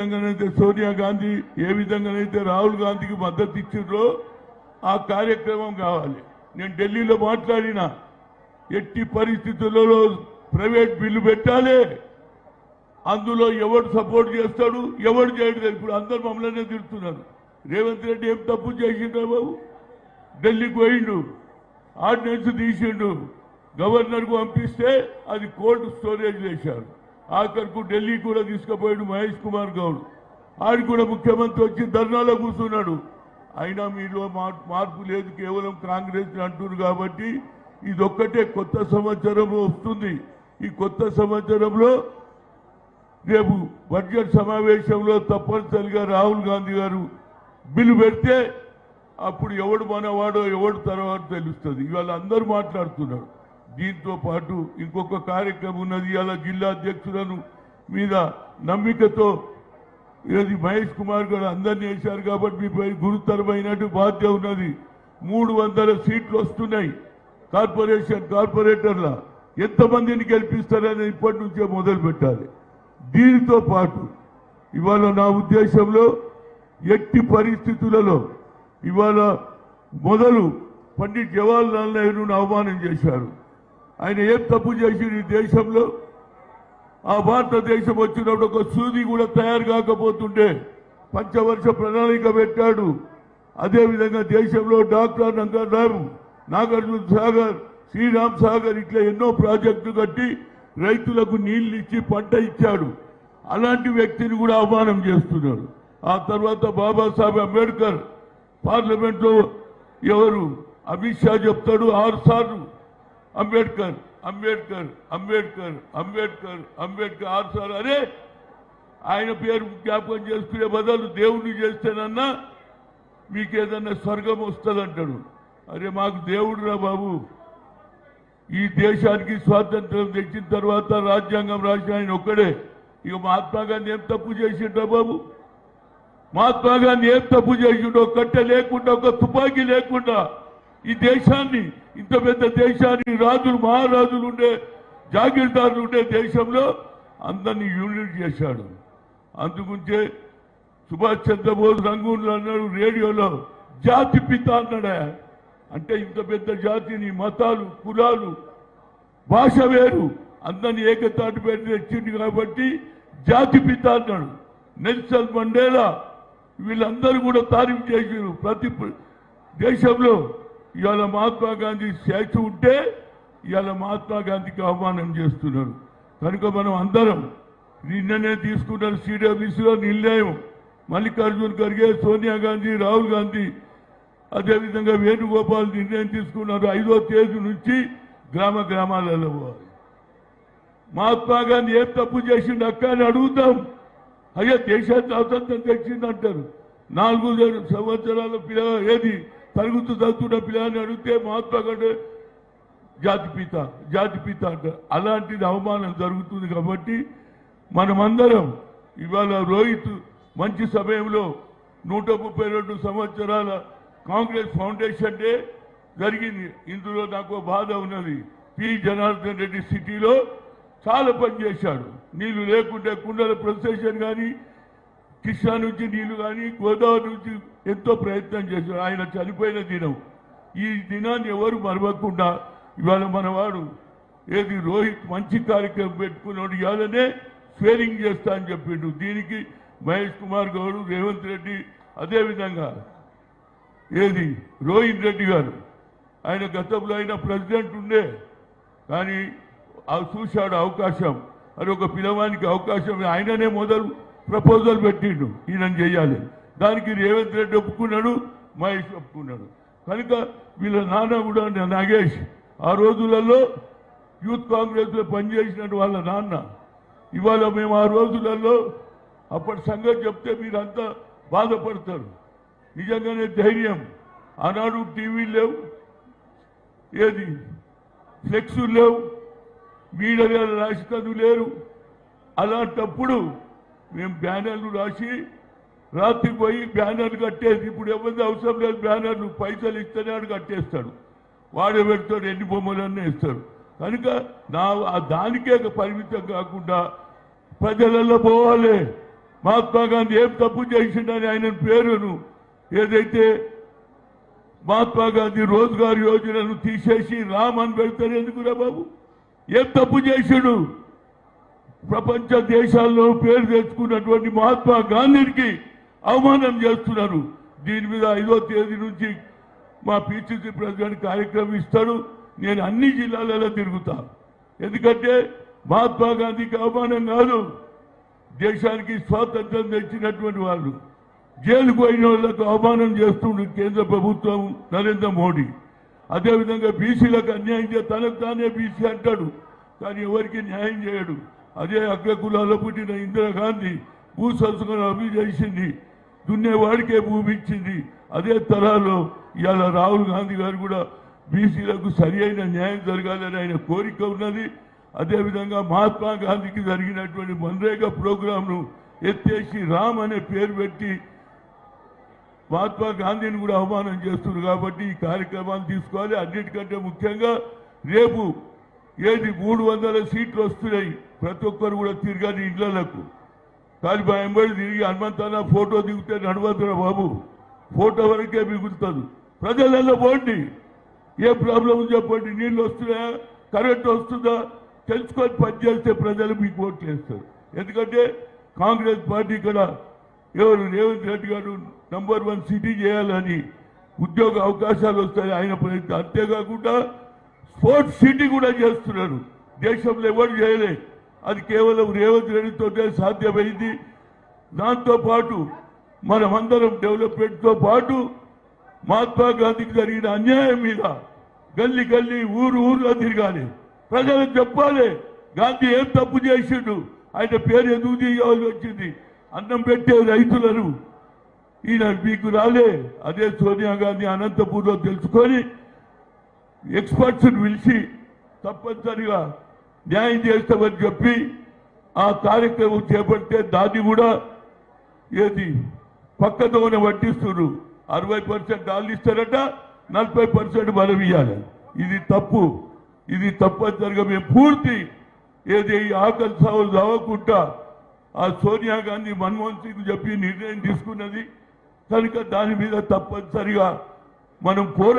విధంగానైతే సోనియా గాంధీ ఏ విధంగానైతే రాహుల్ గాంధీకి మద్దతు ఇచ్చిండ్రో ఆ కార్యక్రమం కావాలి. నేను ఢిల్లీలో మాట్లాడిన ఎట్టి పరిస్థితులలో ప్రైవేట్ బిల్లు పెట్టాలి. అందులో ఎవడు సపోర్ట్ చేస్తాడు ఎవడు చేయడు. ఇప్పుడు అందరు మమ్మల్ని తిడుతున్నారు. రేవంత్ రెడ్డి ఏం తప్పు చేసిండ్రు బాబు? ఢిల్లీకి పోయిండు, ఆర్డినెన్స్ తీసిండు, గవర్నర్కు పంపిస్తే అది కోల్డ్ స్టోరేజ్ వేశారు. ఆఖరుకు ఢిల్లీ కూడా తీసుకుపోయాడు మహేష్ కుమార్ గౌడ్. ఆడు కూడా ముఖ్యమంత్రి వచ్చి ధర్నాలో కూర్చున్నాడు. అయినా మీలో మార్పు లేదు, కేవలం కాంగ్రెస్ అంటున్నారు. కాబట్టి ఇదొక్కటే కొత్త సంవత్సరంలో వస్తుంది. ఈ కొత్త సంవత్సరంలో రేపు బడ్జెట్ సమావేశంలో తప్పనిసరిగా రాహుల్ గాంధీ గారు బిల్లు పెడితే అప్పుడు ఎవడు మనవాడో ఎవడు తర్వాత తెలుస్తుంది. ఇవాళ అందరూ మాట్లాడుతున్నారు. దీంతో పాటు ఇంకొక కార్యక్రమం ఉన్నది. ఇలా జిల్లా అధ్యక్షులను మీద నమ్మికతో ఇది మహేష్ కుమార్ గారు అందరినీ వేశారు కాబట్టి మీపై గురుతరమైనట్టు బాధ్యత ఉన్నది. 300 సీట్లు వస్తున్నాయి. కార్పొరేటర్ల ఎంతమందిని గెలిపిస్తారని ఇప్పటి నుంచే మొదలు పెట్టాలి. దీనితో పాటు ఇవాళ నా ఉద్దేశంలో ఎట్టి పరిస్థితులలో ఇవాళ మొదలు పండిట్ జవహర్లాల్ నెహ్రూను అవమానం చేశారు. ఆయన ఏం తప్పు చేసి ఈ దేశంలో ఆ భారతదేశం వచ్చినప్పుడు ఒక సూది కూడా తయారు కాకపోతుండే పంచవర్ష ప్రణాళిక పెట్టాడు. అదేవిధంగా దేశంలో డాక్టర్ రంగారావు, నాగార్జున సాగర్, శ్రీరామ్ సాగర్ ఇట్లా ఎన్నో ప్రాజెక్టులు కట్టి రైతులకు నీళ్లు ఇచ్చి పంట ఇచ్చాడు. అలాంటి వ్యక్తిని కూడా అవమానం చేస్తున్నారు. ఆ తర్వాత బాబాసాహెబ్ అంబేద్కర్ పార్లమెంట్లో ఎవరు అమిత్ షా చెప్తాడు 6 సార్లు అంబేద్కర్ అంబేద్కర్ అంబేద్కర్ అంబేద్కర్ అంబేద్కర్ 6 సార్లు. అరే ఆయన పేరు జ్ఞాపకం చేసుకునే బదులు దేవుడిని చేస్తేనన్నా మీకేదన్నా స్వర్గం వస్తుందంటాడు. అరే మాకు దేవుడు రా బాబు. ఈ దేశానికి స్వాతంత్రం తెచ్చిన తర్వాత రాజ్యాంగం రాసిన ఆయన ఒక్కడే. ఇక మహాత్మా గాంధీ ఏం తప్పు చేసిండ్రా బాబు? మహాత్మా గాంధీ ఏం తప్పు చేసిండో? కట్టె లేకుండా ఒక తుపాకీ లేకుండా ఈ దేశాన్ని, ఇంత పెద్ద దేశాన్ని, రాజులు మహారాజులు ఉండే, జాగీర్దారులు ఉండే దేశంలో అందరినీ యూనిట్ చేశాడు. అందుకుంటే సుభాష్ చంద్రబోస్ రంగూన్లో అన్నాడు రేడియోలో, జాతి పిత అన్నాడా. అంటే ఇంత పెద్ద జాతిని, మతాలు, కులాలు, భాష వేరు, అందరినీ ఏకతాటి పెట్టి తెచ్చింది కాబట్టి జాతి పిత అన్నాడు. నెల్సన్ మండేలా వీళ్ళందరూ కూడా తారీఫ్ చేశారు. ప్రతి దేశంలో ఇవాళ మహాత్మా గాంధీ స్టాచ్యూ ఉంటే ఇవాళ మహాత్మా గాంధీకి అవమానం చేస్తున్నారు. కనుక మనం అందరం నిన్ననే తీసుకున్న సిడబ్ల్యూసీలో నిర్ణయం, మల్లికార్జున్ ఖర్గే, సోనియా గాంధీ, రాహుల్ గాంధీ, అదేవిధంగా వేణుగోపాల్ నిర్ణయం తీసుకున్నారు. 5వ తేదీ నుంచి గ్రామాలలో పోవాలి. మహాత్మా గాంధీ ఏం తప్పు చేసిండు అక్క అని అడుగుతాం. అయ్యా దేశాన్ని స్వాతంత్రం తెచ్చిందంటారు. 4 సంవత్సరాల పిల్ల ఏది తరగతి చదువుతున్న పిల్లని అడిగితే మహాత్మా గాంధీ జాతిపిత అంటారు. అలాంటిది అవమానం జరుగుతుంది. కాబట్టి మనమందరం ఇవాళ రోహిత్ మంచి సమయంలో 132 సంవత్సరాల కాంగ్రెస్ ఫౌండేషన్ డే జరిగింది. ఇందులో నాకు బాధ ఉన్నది. పి జనార్దన్ రెడ్డి సిటీలో చాలా పని చేశాడు. నీళ్లు లేకుంటే కుండల ప్రొసెషన్ కానీ, కృష్ణా నుంచి నీళ్లు కానీ, గోదావరి నుంచి ఎంతో ప్రయత్నం చేశాడు. ఆయన చనిపోయిన దినం. ఈ దినాన్ని ఎవరు మరవకుండా ఇవాళ మనవాడు ఏది రోహిత్ మంచి కార్యక్రమం పెట్టుకున్నాడు. ఇవాళనే స్వేరింగ్ చేస్తా అని చెప్పిండు. దీనికి మహేష్ కుమార్ గౌడ్, రేవంత్ రెడ్డి, అదేవిధంగా ఏది రోహిత్ రెడ్డి గారు, ఆయన గతంలో ఆయన ప్రెసిడెంట్ ఉండే కానీ చూశాడు అవకాశం. అది ఒక పిల్లవానికి అవకాశం. ఆయననే మొదలు ప్రపోజల్ పెట్టిండు ఈయన చేయాలి. దానికి రేవంత్ రెడ్డి ఒప్పుకున్నాడు, మహేష్ ఒప్పుకున్నాడు. కనుక వీళ్ళ నాన్న కూడా నాగేష్ ఆ రోజులలో యూత్ కాంగ్రెస్లో పనిచేసినట్టు వాళ్ళ నాన్న. ఇవాళ మేము ఆ రోజులలో అప్పటి సంగతి చెప్తే మీరంతా బాధపడతారు. నిజంగానే ధైర్యం. ఆనాడు టీవీలు లేవు, ఏది ఫ్లెక్సులు లేవు, మీడియా రాసికలు లేరు. అలాంటప్పుడు మేము బ్యానర్లు రాసి రాత్రికి పోయి బ్యానర్లు కట్టేసి, ఇప్పుడు ఎవరిది అవసరం లేదు బ్యానర్లు, పైసలు ఇస్తేనే కట్టేస్తాడు. వాడే పెడతాడు, ఎన్ని బొమ్మలన్నీ ఇస్తాడు. కనుక దానికే పరిమితం కాకుండా ప్రజలలో పోవాలి. మహాత్మా గాంధీ ఏం తప్పు చేసిండని ఆయన పేరును ఏదైతే మహాత్మా గాంధీ రోజ్గార్ యోజనను తీసేసి రామ్ అని పెడతారు ఎందుకురా బాబు? ఏం తప్పు చేసిండు? ప్రపంచ దేశాల్లో పేరు తెచ్చుకున్నటువంటి మహాత్మా గాంధీకి అవమానం చేస్తున్నారు. దీని మీద 5వ తేదీ నుంచి మా పిసిసి ప్రెసిడెంట్ కార్యక్రమం ఇస్తాడు. నేను అన్ని జిల్లాలలో తిరుగుతా. ఎందుకంటే మహాత్మా గాంధీకి అవమానం కాదు, దేశానికి స్వాతంత్రం తెచ్చినటువంటి వాళ్ళు జైలుకు పోయిన వాళ్లకు అవమానం చేస్తుండ్రు కేంద్ర ప్రభుత్వం నరేంద్ర మోడీ. అదేవిధంగా బీసీలకు అన్యాయం తనకు తానే బీసీ అంటాడు, కానీ ఎవరికి న్యాయం చేయడు. అదే అగ్రకులాల్లో పుట్టిన ఇందిరాగాంధీ భూ సంస్కరణ అభివృద్ధి చేసింది, దున్నేవాడికే భూమి ఇచ్చింది. అదే తరాలో ఇవాళ రాహుల్ గాంధీ గారు కూడా బీసీలకు సరి అయిన న్యాయం జరగాలని ఆయన కోరిక ఉన్నది. అదేవిధంగా మహాత్మా గాంధీకి జరిగినటువంటి మన్రేగా ప్రోగ్రాంను ఎత్తేసి రామ్ అనే పేరు పెట్టి మహాత్మా గాంధీని కూడా అవమానం చేస్తున్నారు. కాబట్టి ఈ కార్యక్రమాన్ని తీసుకోవాలి. అన్నిటికంటే ముఖ్యంగా రేపు ఏది 300 సీట్లు వస్తున్నాయి, ప్రతి ఒక్కరు కూడా తిరగాలి ఇళ్లకు. కానీ మా ఎంబడి తిరిగి హనుమంతన్న ఫోటో దిగితే నడవద్దురా బాబు, ఫోటో వరకే మిగులుతుంది. ప్రజలలో పోండి, ఏ ప్రాబ్లం చెప్పండి. నీళ్ళు వస్తున్నాయా, కరెంట్ వస్తుందా తెలుసుకొని పనిచేస్తే ప్రజలు మీకు ఓట్లు వేస్తారు. ఎందుకంటే కాంగ్రెస్ పార్టీ ఇక్కడ ఎవరు రేవంత్ రెడ్డి గారు నంబర్ 1 సిటీ చేయాలని ఉద్యోగ అవకాశాలు వస్తాయి ఆయన ప్రయత్నం. అంతేకాకుండా స్పోర్ట్స్ సిటీ కూడా చేస్తున్నారు. దేశంలో ఎవరు చేయలే, అది కేవలం రేవంత్ రెడ్డితోనే సాధ్యమైంది. దాంతోపాటు మనమందరం డెవలప్మెంట్తో పాటు మహాత్మా గాంధీకి జరిగిన అన్యాయం మీద గల్లీ గల్లీ ఊర్లో తిరగాలి, ప్రజలకు చెప్పాలి గాంధీ ఏం తప్పు చేసిండు, ఆయన పేరు ఎందుకు తీయవలసి వచ్చింది. అన్నం పెట్టే రైతులను ఈయన మీకు రాలే. అదే సోనియా గాంధీ అనంతపూర్లో తెలుసుకొని ఎక్స్పర్ట్స్ని పిలిచి తప్పనిసరిగా న్యాయం చేస్తామని చెప్పి ఆ కార్యక్రమం చేపడితే దాన్ని కూడా ఏది పక్కదోన వడ్డిస్తున్నారు. 60% వాళ్ళు ఇస్తారట, 40% మనం ఇవ్వాలి. ఇది తప్పు. ఇది తప్పనిసరిగా మేము పూర్తి ఏది ఆకలి సాగులు చదవకుండా ఆ సోనియా గాంధీ మన్మోహన్ సింగ్ చెప్పి నిర్ణయం తీసుకున్నది కనుక దాని మీద తప్పనిసరిగా మనం